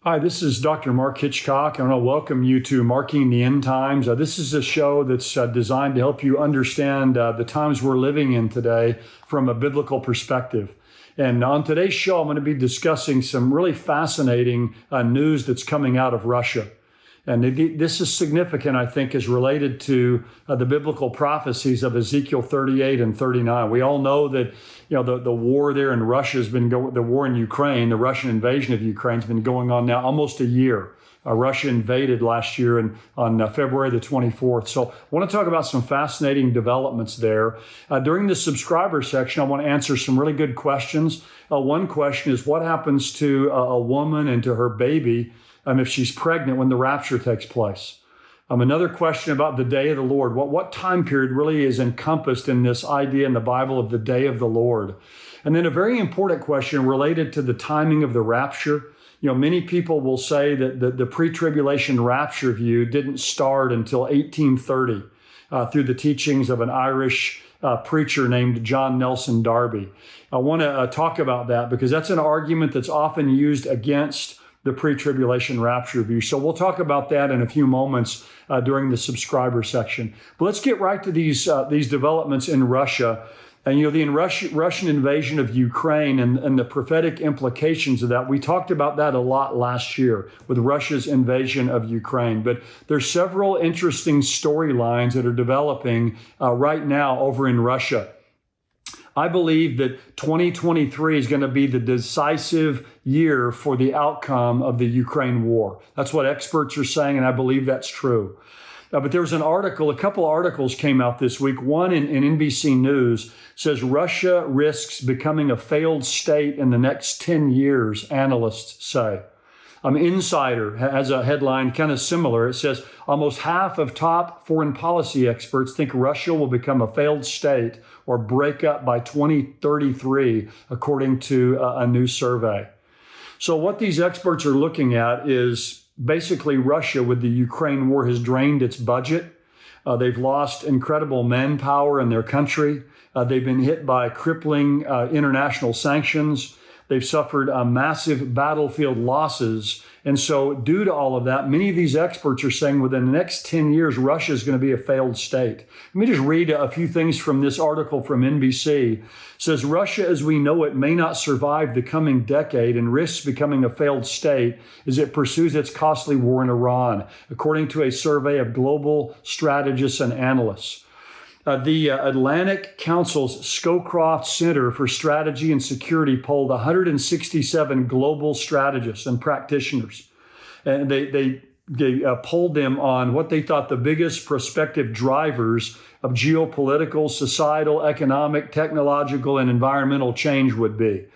Hi, this is Dr. Mark Hitchcock. I want to welcome you to Marking the End Times. This is a show that's designed to help you understand the times we're living in today from a biblical perspective. And on today's show, I'm going to be discussing some really fascinating news that's coming out of Russia. And this is significant, I think, is related to the biblical prophecies of Ezekiel 38 and 39. We all know that, the war there in Russia has been the war in Ukraine, the Russian invasion of Ukraine has been going on now almost a year. Russia invaded last year on February the 24th. So I want to talk about some fascinating developments there. During the subscriber section, I want to answer some really good questions. One question is, what happens to a woman and to her baby if she's pregnant when the rapture takes place? Another question about the day of the Lord. What time period really is encompassed in this idea in the Bible of the day of the Lord? And then a very important question related to the timing of the rapture. Many people will say that the pre-tribulation rapture view didn't start until 1830 through the teachings of an Irish preacher named John Nelson Darby. I want to talk about that because that's an argument that's often used against the pre-tribulation rapture view. So we'll talk about that in a few moments during the subscriber section. But let's get right to these developments in Russia. And the Russian invasion of Ukraine and the prophetic implications of that. We talked about that a lot last year with Russia's invasion of Ukraine. But there's several interesting storylines that are developing right now over in Russia. I believe that 2023 is going to be the decisive year for the outcome of the Ukraine war. That's what experts are saying, and I believe that's true. But there was a couple articles came out this week. One in NBC News says Russia risks becoming a failed state in the next 10 years, analysts say. Insider has a headline kind of similar. It says almost half of top foreign policy experts think Russia will become a failed state or break up by 2033, according to a new survey. So what these experts are looking at is basically Russia with the Ukraine war has drained its budget. They've lost incredible manpower in their country. They've been hit by crippling international sanctions. They've suffered massive battlefield losses. And so due to all of that, many of these experts are saying within the next 10 years, Russia is going to be a failed state. Let me just read a few things from this article from NBC. It says, Russia as we know it may not survive the coming decade and risks becoming a failed state as it pursues its costly war in Iran, according to a survey of global strategists and analysts. The Atlantic Council's Scowcroft Center for Strategy and Security polled 167 global strategists and practitioners. And they polled them on what they thought the biggest prospective drivers of geopolitical, societal, economic, technological, and environmental change would be.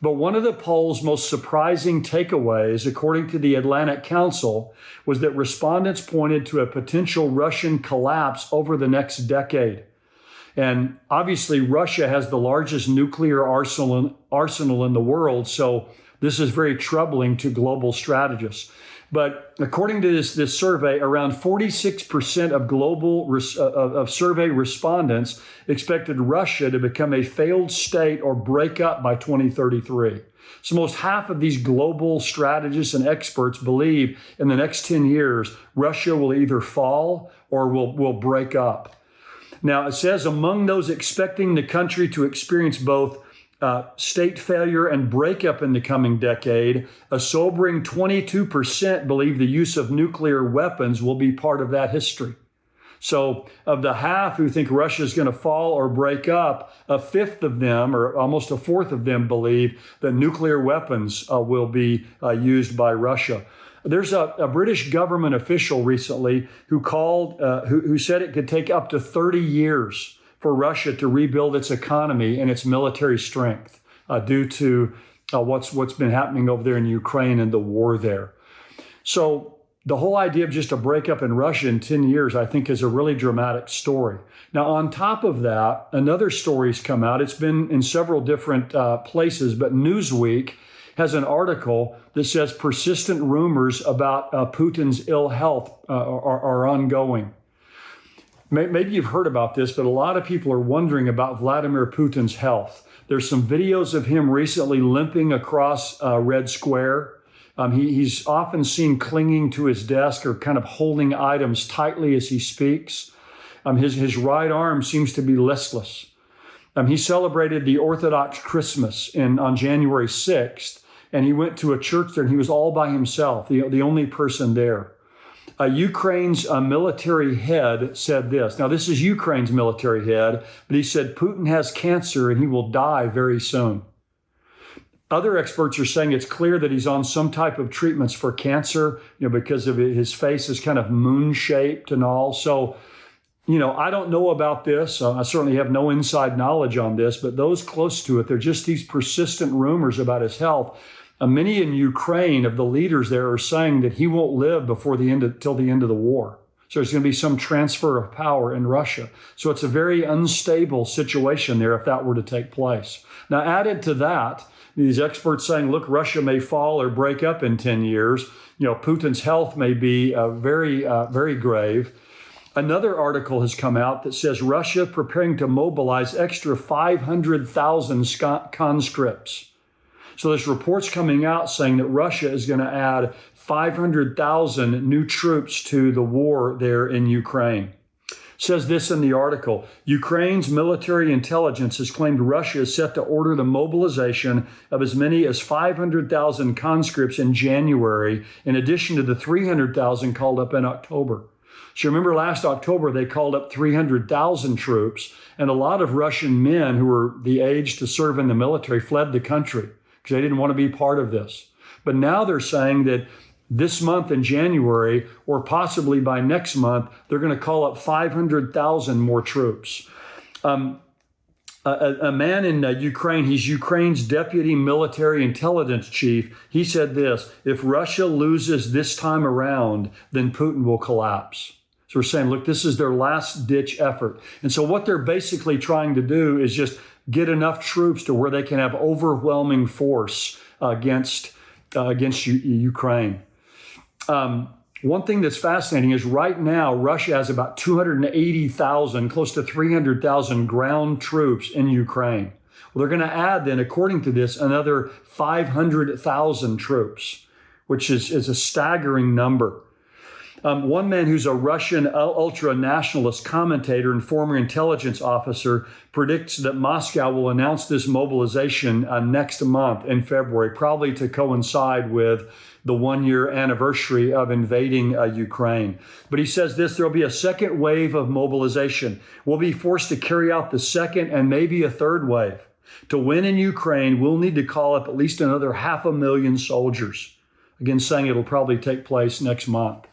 But one of the poll's most surprising takeaways, according to the Atlantic Council, was that respondents pointed to a potential Russian collapse over the next decade. And obviously, Russia has the largest nuclear arsenal in the world, so this is very troubling to global strategists. But according to this survey, around 46% of survey respondents expected Russia to become a failed state or break up by 2033. So most half of these global strategists and experts believe in the next 10 years, Russia will either fall or will break up. Now, it says among those expecting the country to experience both state failure and breakup in the coming decade, a sobering 22% believe the use of nuclear weapons will be part of that history. So of the half who think Russia is going to fall or break up, a fifth of them, or almost a fourth of them, believe that nuclear weapons will be used by Russia. There's a British government official recently who said it could take up to 30 years for Russia to rebuild its economy and its military strength due to what's been happening over there in Ukraine and the war there. So the whole idea of just a breakup in Russia in 10 years, I think, is a really dramatic story. Now, on top of that, another story's come out. It's been in several different places, but Newsweek has an article that says persistent rumors about Putin's ill health are ongoing. Maybe you've heard about this, but a lot of people are wondering about Vladimir Putin's health. There's some videos of him recently limping across Red Square. He's often seen clinging to his desk or kind of holding items tightly as he speaks. His right arm seems to be listless. He celebrated the Orthodox Christmas on January 6th, and he went to a church there, and he was all by himself, the only person there. Ukraine's military head said this. Now, this is Ukraine's military head, but he said Putin has cancer and he will die very soon. Other experts are saying it's clear that he's on some type of treatments for cancer, because of his face is kind of moon-shaped and all. So, I don't know about this. I certainly have no inside knowledge on this, but those close to it, they're just these persistent rumors about his health. Many in Ukraine of the leaders there are saying that he won't live till the end of the war. So there's going to be some transfer of power in Russia. So it's a very unstable situation there if that were to take place. Now, added to that, these experts saying, look, Russia may fall or break up in 10 years. Putin's health may be very grave. Another article has come out that says Russia preparing to mobilize extra 500,000 conscripts. So there's reports coming out saying that Russia is going to add 500,000 new troops to the war there in Ukraine. It says this in the article: Ukraine's military intelligence has claimed Russia is set to order the mobilization of as many as 500,000 conscripts in January, in addition to the 300,000 called up in October. So remember last October, they called up 300,000 troops, and a lot of Russian men who were the age to serve in the military fled the country because they didn't want to be part of this. But now they're saying that this month in January, or possibly by next month, they're going to call up 500,000 more troops. A man in Ukraine, he's Ukraine's deputy military intelligence chief. He said this: if Russia loses this time around, then Putin will collapse. So we're saying, look, this is their last ditch effort. And so what they're basically trying to do is just get enough troops to where they can have overwhelming force against Ukraine. One thing that's fascinating is right now, Russia has about 280,000, close to 300,000 ground troops in Ukraine. Well, they're going to add then, according to this, another 500,000 troops, which is a staggering number. One man who's a Russian ultra-nationalist commentator and former intelligence officer predicts that Moscow will announce this mobilization next month in February, probably to coincide with the one-year anniversary of invading Ukraine. But he says this: there'll be a second wave of mobilization. We'll be forced to carry out the second and maybe a third wave. To win in Ukraine, we'll need to call up at least another 500,000 soldiers. Again, saying it'll probably take place next month.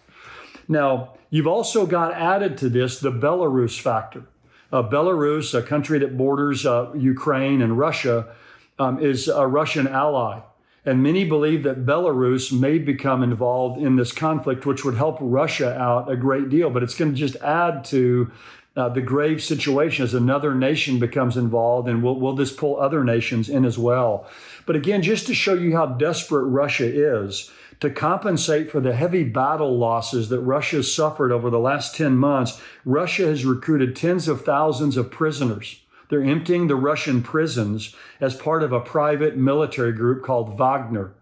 Now, you've also got added to this the Belarus factor. Belarus, a country that borders Ukraine and Russia, is a Russian ally. And many believe that Belarus may become involved in this conflict, which would help Russia out a great deal. But it's going to just add to the grave situation as another nation becomes involved, and will this pull other nations in as well. But again, just to show you how desperate Russia is, to compensate for the heavy battle losses that Russia has suffered over the last 10 months, Russia has recruited tens of thousands of prisoners. They're emptying the Russian prisons as part of a private military group called Wagner.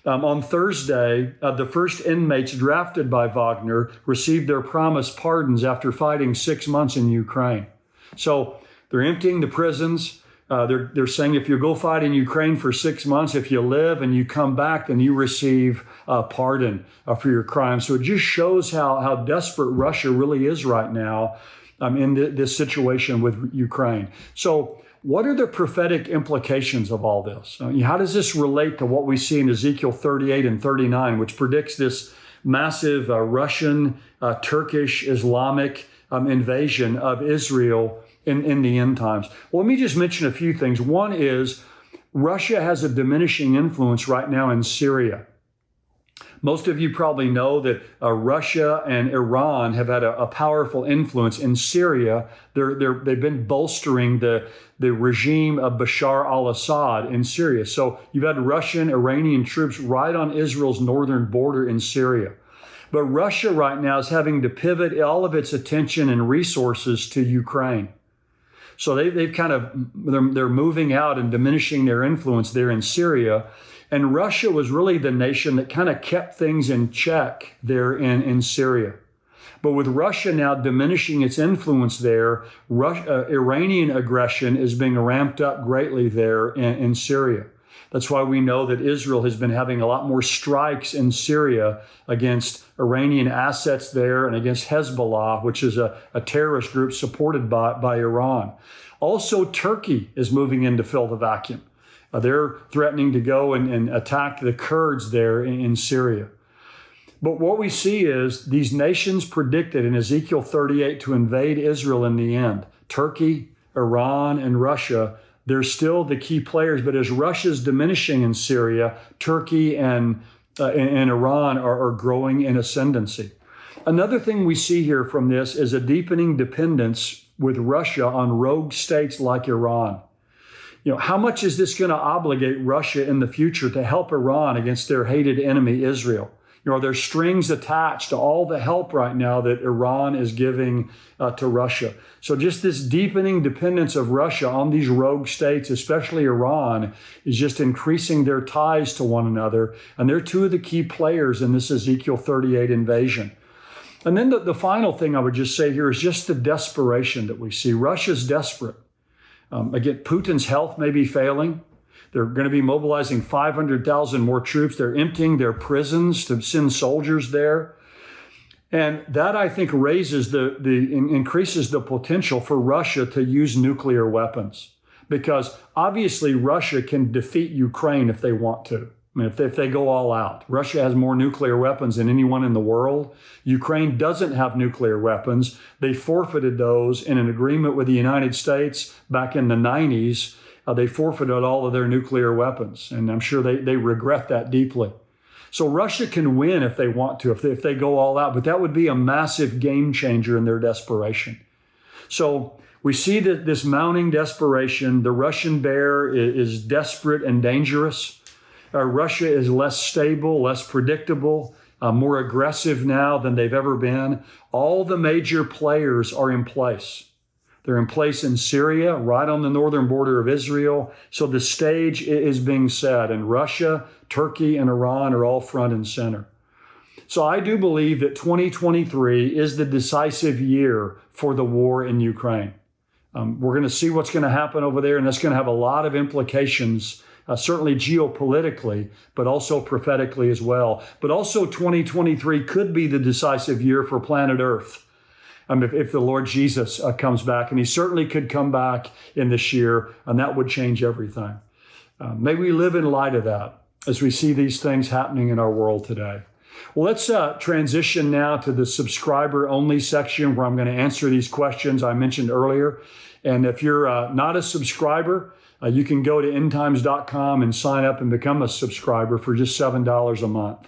On Thursday, the first inmates drafted by Wagner received their promised pardons after fighting 6 months in Ukraine. So they're emptying the prisons. They're saying if you go fight in Ukraine for 6 months, if you live and you come back, then you receive a pardon for your crimes. So it just shows how desperate Russia really is right now in this situation with Ukraine. So what are the prophetic implications of all this? How does this relate to what we see in Ezekiel 38 and 39, which predicts this massive Russian, Turkish, Islamic invasion of Israel in the end times? Well, let me just mention a few things. One is Russia has a diminishing influence right now in Syria. Most of you probably know that Russia and Iran have had a powerful influence in Syria. They've been bolstering the regime of Bashar al-Assad in Syria. So you've had Russian, Iranian troops right on Israel's northern border in Syria. But Russia right now is having to pivot all of its attention and resources to Ukraine. So they're moving out and diminishing their influence there in Syria. And Russia was really the nation that kind of kept things in check there in Syria. But with Russia now diminishing its influence there, Iranian aggression is being ramped up greatly there in Syria. That's why we know that Israel has been having a lot more strikes in Syria against Iranian assets there and against Hezbollah, which is a terrorist group supported by Iran. Also, Turkey is moving in to fill the vacuum. They're threatening to go and attack the Kurds there in Syria. But what we see is these nations predicted in Ezekiel 38 to invade Israel in the end. Turkey, Iran, and Russia, they're still the key players. But as Russia's diminishing in Syria, Turkey and Iran are growing in ascendancy. Another thing we see here from this is a deepening dependence with Russia on rogue states like Iran. How much is this going to obligate Russia in the future to help Iran against their hated enemy, Israel? Are there strings attached to all the help right now that Iran is giving to Russia? So just this deepening dependence of Russia on these rogue states, especially Iran, is just increasing their ties to one another. And they're two of the key players in this Ezekiel 38 invasion. And then the final thing I would just say here is just the desperation that we see. Russia's desperate. Again, Putin's health may be failing. They're going to be mobilizing 500,000 more troops. They're emptying their prisons to send soldiers there. And that, I think, increases the potential for Russia to use nuclear weapons. Because obviously Russia can defeat Ukraine if they want to. I mean, if they go all out. Russia has more nuclear weapons than anyone in the world. Ukraine doesn't have nuclear weapons. They forfeited those in an agreement with the United States back in the 90s. They forfeited all of their nuclear weapons, and I'm sure they regret that deeply. So Russia can win if they want to, if they go all out, but that would be a massive game changer in their desperation. So we see that this mounting desperation, the Russian bear is desperate and dangerous. Russia is less stable, less predictable, more aggressive now than they've ever been. All the major players are in place. They're in place in Syria, right on the northern border of Israel. So the stage is being set, and Russia, Turkey, and Iran are all front and center. So I do believe that 2023 is the decisive year for the war in Ukraine. We're going to see what's going to happen over there, and that's going to have a lot of implications, certainly geopolitically, but also prophetically as well. But also 2023 could be the decisive year for planet Earth. If the Lord Jesus comes back, and he certainly could come back in this year, and that would change everything. May we live in light of that as we see these things happening in our world today. Well, let's transition now to the subscriber-only section where I'm going to answer these questions I mentioned earlier. And if you're not a subscriber, you can go to endtimes.com and sign up and become a subscriber for just $7 a month.